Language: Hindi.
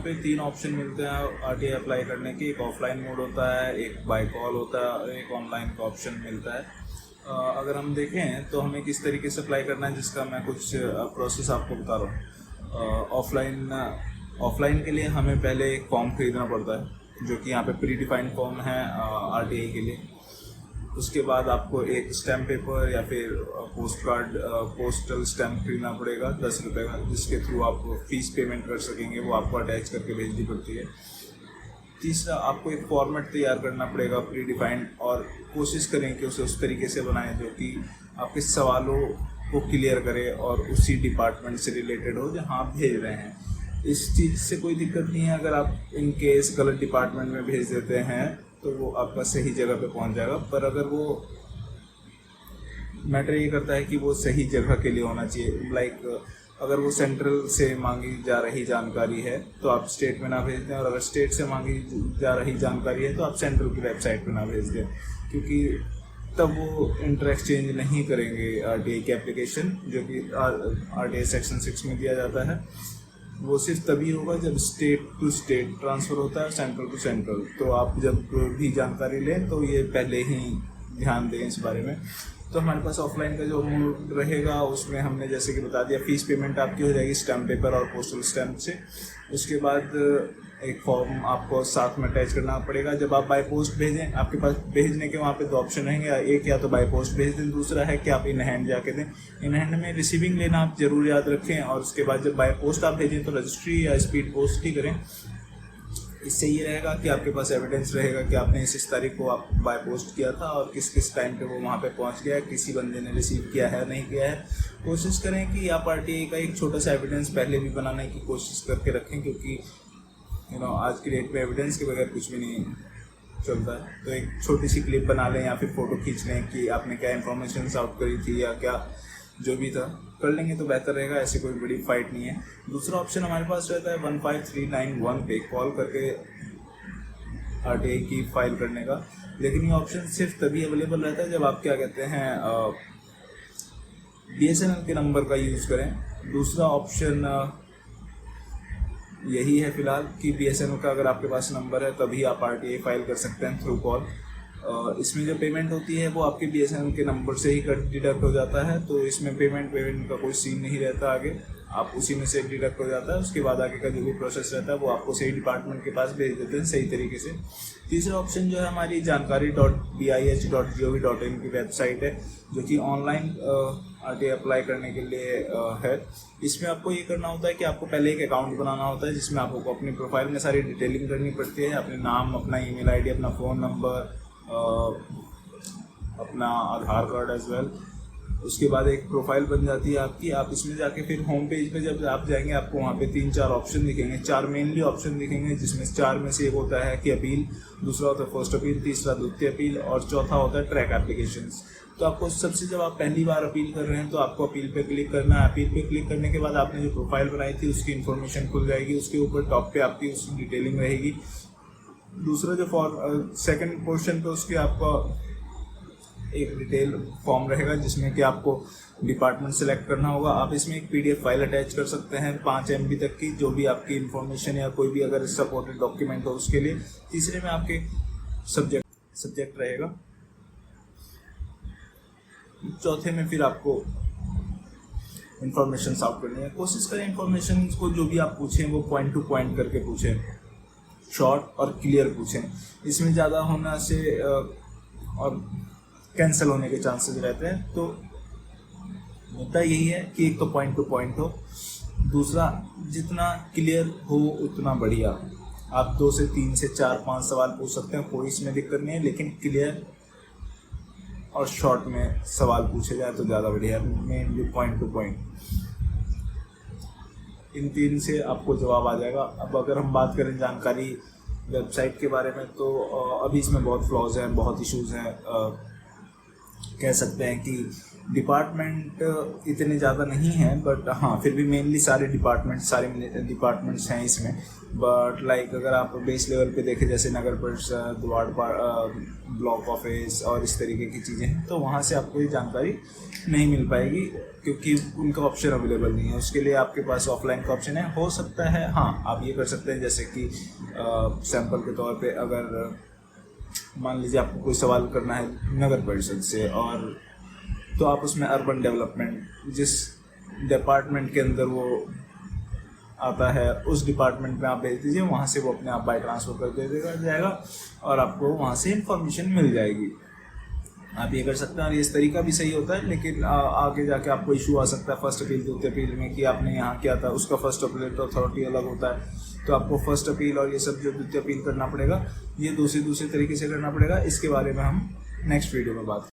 पे 3 ऑप्शन मिलते हैं आरटीआई अप्लाई करने के। एक ऑफलाइन मोड होता है, एक बाय कॉल होता है और एक ऑनलाइन का ऑप्शन मिलता है। अगर हम देखें तो हमें किस तरीके से अप्लाई करना है, जिसका मैं कुछ प्रोसेस आपको बता रहा हूँ। ऑफलाइन के लिए हमें पहले एक फॉर्म खरीदना पड़ता है, जो कि यहाँ पे प्री डिफाइंड फॉर्म है आरटीआई के लिए। उसके बाद आपको एक स्टैम्प पेपर या फिर पोस्टल स्टैम्प खरीदना पड़ेगा 10 रुपये का, जिसके थ्रू आप फीस पेमेंट कर सकेंगे, वो आपको अटैच करके भेजनी पड़ती है। तीसरा, आपको एक फॉर्मेट तैयार करना पड़ेगा प्री डिफाइंड, और कोशिश करें कि उसे उस तरीके से बनाएं जो कि आपके सवालों को क्लियर करे और उसी डिपार्टमेंट से रिलेटेड हो जहां आप भेज रहे हैं। इस चीज़ से कोई दिक्कत नहीं है। अगर आप इन केस गलत डिपार्टमेंट में भेज देते हैं तो वो आपका सही जगह पे पहुंच जाएगा, पर अगर वो मैटर ये करता है कि वो सही जगह के लिए होना चाहिए। लाइक अगर वो सेंट्रल से मांगी जा रही जानकारी है तो आप स्टेट में ना भेज दें, और अगर स्टेट से मांगी जा रही जानकारी है तो आप सेंट्रल की वेबसाइट पे ना भेज दें, क्योंकि तब वो इंटर एक्सचेंज नहीं करेंगे आरटीआई की एप्लीकेशन, जो कि आरटीआई सेक्शन 6 में दिया जाता है। वो सिर्फ तभी होगा जब स्टेट टू स्टेट ट्रांसफ़र होता है, सेंट्रल टू सेंट्रल। तो आप जब भी जानकारी लें तो ये पहले ही ध्यान दें इस बारे में। तो हमारे पास ऑफलाइन का जो मोड रहेगा उसमें हमने जैसे कि बता दिया, फीस पेमेंट आपकी हो जाएगी स्टैम्प पेपर और पोस्टल स्टैम्प से। उसके बाद एक फॉर्म आपको साथ में अटैच करना पड़ेगा। जब आप बाय पोस्ट भेजें, आपके पास भेजने के वहाँ पे 2 ऑप्शन रहेंगे, एक या तो बाय पोस्ट भेज दें, दूसरा है कि आप इन हैंड जाके दें। इन हैंड में रिसीविंग लेना आप जरूर याद रखें, और उसके बाद जब बाय पोस्ट आप भेजें तो रजिस्ट्री या स्पीड पोस्ट ही करें। इससे ये रहेगा कि आपके पास एविडेंस रहेगा कि आपने इस तारीख को आप बाय पोस्ट किया था और किस किस टाइम पे वो वहाँ पे पहुँच गया, किसी बंदे ने रिसीव किया है नहीं किया है। कोशिश करें कि आप आरटीआई का एक छोटा सा एविडेंस पहले भी बनाने की कोशिश करके रखें, क्योंकि आज की डेट में एविडेंस के बगैर कुछ भी नहीं चलता है। तो एक छोटी सी क्लिप बना लें या फिर फ़ोटो खींच लें कि आपने क्या इन्फॉर्मेशन आउट करी थी या क्या जो भी था, कर लेंगे तो बेहतर रहेगा। ऐसी कोई बड़ी फाइट नहीं है। दूसरा ऑप्शन हमारे पास रहता है 15391 पे कॉल करके आरटीआई की फाइल करने का, लेकिन ये ऑप्शन सिर्फ तभी अवेलेबल रहता है जब आप क्या कहते हैं बीएसएनएल के नंबर का यूज़ करें। दूसरा ऑप्शन यही है फिलहाल कि बीएसएनएल का अगर आपके पास नंबर है तभी आप आरटीआई फाइल कर सकते हैं थ्रू कॉल। इसमें जो पेमेंट होती है वो आपके बीएसएनएल के नंबर से ही डिडक्ट हो जाता है, तो इसमें पेमेंट का कोई सीन नहीं रहता आगे, आप उसी में से डिडक्ट हो जाता है। उसके बाद आगे का जो भी प्रोसेस रहता है वो आपको सही डिपार्टमेंट के पास भेज देते हैं सही तरीके से। तीसरा ऑप्शन जो है हमारी जानकारी.bih.gov.in की वेबसाइट है, जो कि ऑनलाइन आरटीआई अप्लाई करने के लिए है। इसमें आपको ये करना होता है कि आपको पहले एक अकाउंट बनाना होता है, जिसमें आपको अपनी प्रोफाइल में सारी डिटेलिंग करनी पड़ती है, अपने नाम, अपना ईमेल आईडी, अपना फ़ोन नंबर, अपना आधार कार्ड एज वेल। उसके बाद एक प्रोफाइल बन जाती है आपकी। आप इसमें जाके फिर होम पेज पे जब आप जाएंगे आपको वहाँ पे 3-4 ऑप्शन दिखेंगे, 4 मेनली ऑप्शन दिखेंगे, जिसमें 4 में से एक होता है कि अपील, दूसरा होता है फर्स्ट अपील, तीसरा द्वितीय अपील और चौथा होता है ट्रैक एप्लीकेशंस। तो आपको सबसे जब आप पहली बार अपील कर रहे हैं तो आपको अपील पे क्लिक करना है। अपील पे क्लिक करने के बाद आपने जो प्रोफाइल बनाई थी उसकी इन्फॉर्मेशन खुल जाएगी, उसके ऊपर टॉप पे आपकी उसकी डिटेलिंग रहेगी। दूसरा जो सेकंड पोर्शन पे उसके आपका एक डिटेल फॉर्म रहेगा, जिसमें कि आपको डिपार्टमेंट सेलेक्ट करना होगा। आप इसमें एक पीडीएफ फाइल अटैच कर सकते हैं 5 MB तक की, जो भी आपकी इन्फॉर्मेशन या कोई भी अगर सपोर्टेड डॉक्यूमेंट हो उसके लिए। तीसरे में आपके सब्जेक्ट रहेगा। चौथे में फिर आपको इन्फॉर्मेशन आउट करनी है। कोशिश करें इन्फॉर्मेशन को जो भी आप पूछें वो पॉइंट टू पॉइंट करके पूछें, शॉर्ट और क्लियर पूछें। इसमें ज़्यादा होना से और कैंसिल होने के चांसेस रहते हैं। तो मुद्दा यही है कि एक तो पॉइंट टू पॉइंट हो, दूसरा जितना क्लियर हो उतना बढ़िया। आप 2 से 3 से 4-5 सवाल पूछ सकते हैं, कोई इसमें दिक्कत नहीं है, लेकिन क्लियर और शॉर्ट में सवाल पूछे जाए तो ज़्यादा बढ़िया है। मेनली पॉइंट टू पॉइंट, इन 3 से आपको जवाब आ जाएगा। अब अगर हम बात करें जानकारी वेबसाइट के बारे में, तो अभी इसमें बहुत फ्लॉज हैं, बहुत इश्यूज़ हैं। कह सकते हैं कि डिपार्टमेंट इतने ज़्यादा नहीं हैं, बट हाँ फिर भी मेनली सारे डिपार्टमेंट्स हैं इसमें, बट लाइक अगर आप बेस लेवल पे देखें जैसे नगर परिषद, वार्ड ब्लॉक ऑफिस और इस तरीके की चीज़ें हैं, तो वहाँ से आपको ये जानकारी नहीं मिल पाएगी क्योंकि उनका ऑप्शन अवेलेबल नहीं है। उसके लिए आपके पास ऑफलाइन का ऑप्शन है। हो सकता है हाँ आप ये कर सकते हैं, जैसे कि सैंपल के तौर पे अगर मान लीजिए आपको कोई सवाल करना है नगर परिषद से, और तो आप उसमें अर्बन डेवलपमेंट जिस डिपार्टमेंट के अंदर वो आता है उस डिपार्टमेंट में आप भेज दीजिए, वहाँ से वो अपने आप बाय ट्रांसफ़र कर दे देगा जाएगा और आपको वहाँ से इन्फॉर्मेशन मिल जाएगी। आप ये कर सकते हैं और इस तरीका भी सही होता है, लेकिन आगे जाके आपको इशू आ सकता है फर्स्ट अपील द्वितीय अपील में कि आपने यहाँ किया था, उसका फर्स्ट अपील अथॉरिटी अलग होता है, तो आपको फर्स्ट अपील और ये सब जो द्वितीय अपील करना पड़ेगा, ये दूसरे तरीके से करना पड़ेगा। इसके बारे में हम नेक्स्ट वीडियो में बात